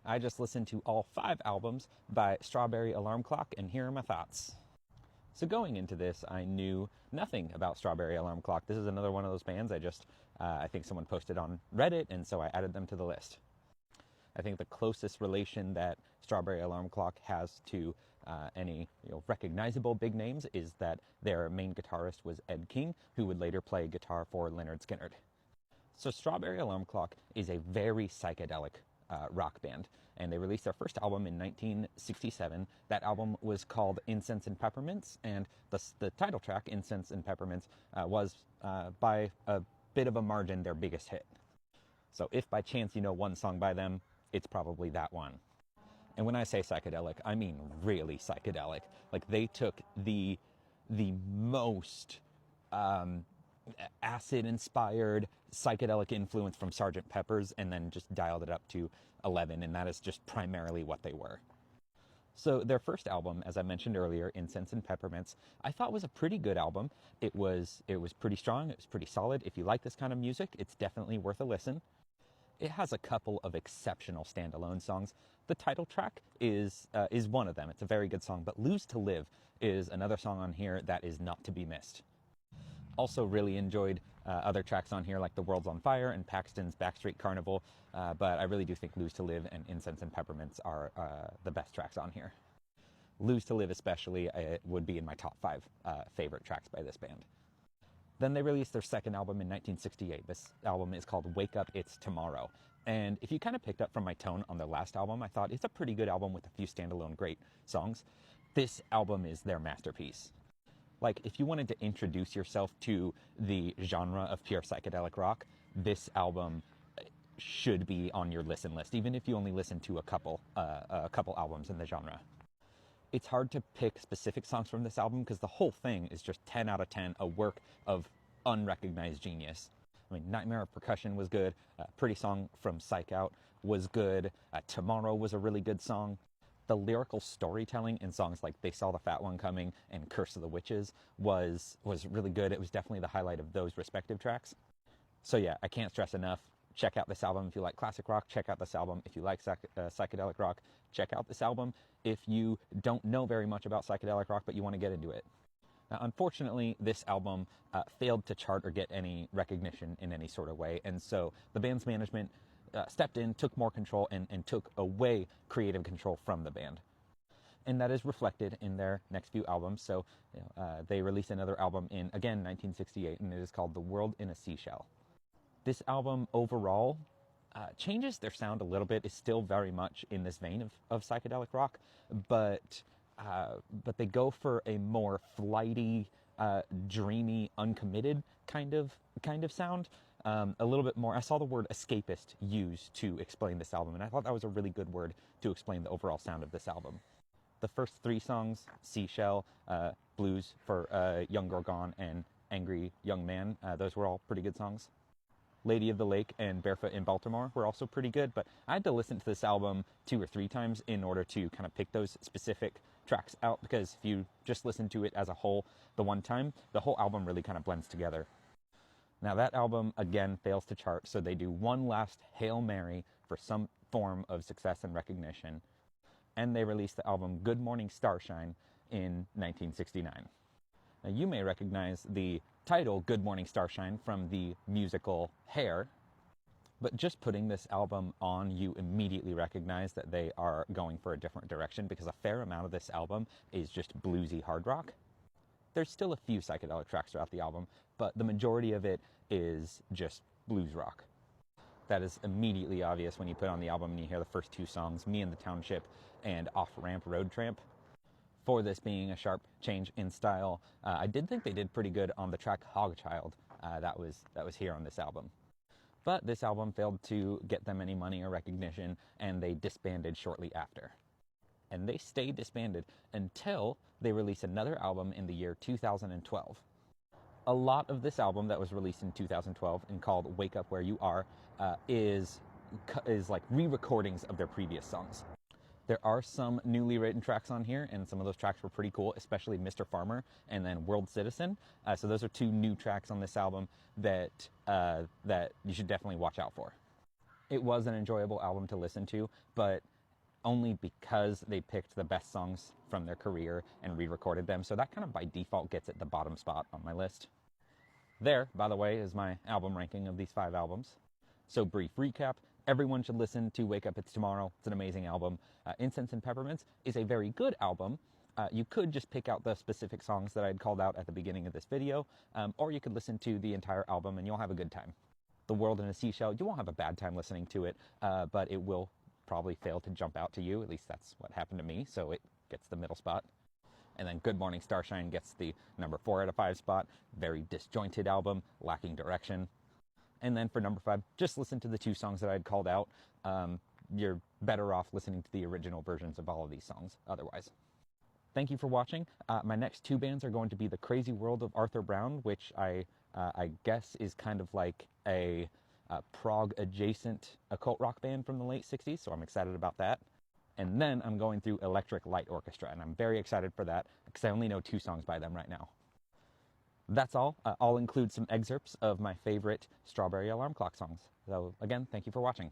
I just listened to all 5 albums by Strawberry Alarm Clock, and here are my thoughts. So going into this, I knew nothing about Strawberry Alarm Clock. This is another one of those bands I think someone posted on Reddit, and so I added them to the list. I think the closest relation that Strawberry Alarm Clock has to any recognizable big names is that their main guitarist was Ed King, who would later play guitar for Lynyrd Skynyrd. So Strawberry Alarm Clock is a very psychedelic rock band, and they released their first album in 1967. That album was called Incense and Peppermints, and the title track, Incense and Peppermints, was by a bit of a margin their biggest hit. So if by chance you know one song by them, it's probably that one. And when I say psychedelic, I mean really psychedelic. Like, they took the most acid-inspired psychedelic influence from Sgt. Pepper's and then just dialed it up to 11, and that is just primarily what they were. So their first album, as I mentioned earlier, Incense and Peppermints, I thought was a pretty good album. It was pretty strong, it was pretty solid. If you like this kind of music, it's definitely worth a listen. It has a couple of exceptional standalone songs. The title track is one of them. It's a very good song, but Lose to Live is another song on here that is not to be missed. Also really enjoyed other tracks on here like The World's on Fire and Paxton's Backstreet Carnival, but I really do think Lose to Live and Incense and Peppermints are the best tracks on here. Lose to Live especially would be in my top 5 favorite tracks by this band. Then they released their second album in 1968. This album is called Wake Up, It's Tomorrow. And if you kind of picked up from my tone on their last album, I thought it's a pretty good album with a few standalone great songs. This album is their masterpiece. Like, if you wanted to introduce yourself to the genre of pure psychedelic rock, this album should be on your listen list, even if you only listen to a couple albums in the genre. It's hard to pick specific songs from this album because the whole thing is just 10 out of 10, a work of unrecognized genius. I mean, Nightmare of Percussion was good, Pretty Song from Psych Out was good, Tomorrow was a really good song. The lyrical storytelling in songs like They Saw the Fat One Coming and Curse of the Witches was really good. It was definitely the highlight of those respective tracks. So yeah, I can't stress enough. Check out this album if you like classic rock. Check out this album if you like psychedelic rock. Check out this album if you don't know very much about psychedelic rock but you want to get into it. Now, unfortunately, this album failed to chart or get any recognition in any sort of way, and so the band's management stepped in, took more control, and took away creative control from the band. And that is reflected in their next few albums. So they released another album in, again, 1968, and it is called The World in a Seashell. This album overall changes their sound a little bit. It's still very much in this vein of psychedelic rock, but they go for a more flighty, dreamy, uncommitted kind of sound. A little bit more. I saw the word escapist used to explain this album, and I thought that was a really good word to explain the overall sound of this album. The first 3 songs, Seashell, Blues for Young Girl Gone, and Angry Young Man, those were all pretty good songs. Lady of the Lake and Barefoot in Baltimore were also pretty good, but I had to listen to this album 2 or 3 times in order to kind of pick those specific tracks out, because if you just listen to it as a whole the one time, the whole album really kind of blends together. Now that album, again, fails to chart, so they do one last Hail Mary for some form of success and recognition, and they release the album Good Morning Starshine in 1969. Now you may recognize the title Good Morning Starshine from the musical Hair, but just putting this album on, you immediately recognize that they are going for a different direction, because a fair amount of this album is just bluesy hard rock. There's still a few psychedelic tracks throughout the album, but the majority of it is just blues rock. That is immediately obvious when you put on the album and you hear the first 2 songs, Me and the Township and Off Ramp Road Tramp. For this being a sharp change in style, I did think they did pretty good on the track Hogchild that was here on this album. But this album failed to get them any money or recognition, and they disbanded shortly after. And they stayed disbanded until they released another album in the year 2012. A lot of this album that was released in 2012 and called Wake Up Where You Are is like re-recordings of their previous songs. There are some newly written tracks on here, and some of those tracks were pretty cool, especially Mr. Farmer and then World Citizen. So those are 2 new tracks on this album that you should definitely watch out for. It was an enjoyable album to listen to, but only because they picked the best songs from their career and re-recorded them, so that kind of by default gets it the bottom spot on my list. There, by the way, is my album ranking of these 5 albums. So brief recap, everyone should listen to Wake Up It's Tomorrow. It's an amazing album. Incense and Peppermints is a very good album. You could just pick out the specific songs that I'd called out at the beginning of this video, or you could listen to the entire album and you'll have a good time. The World in a Seashell, you won't have a bad time listening to it, but it will probably fail to jump out to you. At least that's what happened to me, so it gets the middle spot. And then Good Morning Starshine gets the number 4 out of 5 spot. Very disjointed album, lacking direction. And then for number 5, just listen to the 2 songs that I'd called out. You're better off listening to the original versions of all of these songs otherwise. Thank you for watching. My next 2 bands are going to be The Crazy World of Arthur Brown, which I guess is kind of like a prog-adjacent occult rock band from the late 60s, so I'm excited about that. And then I'm going through Electric Light Orchestra, and I'm very excited for that because I only know 2 songs by them right now. That's all. I'll include some excerpts of my favorite Strawberry Alarm Clock songs. So again, thank you for watching.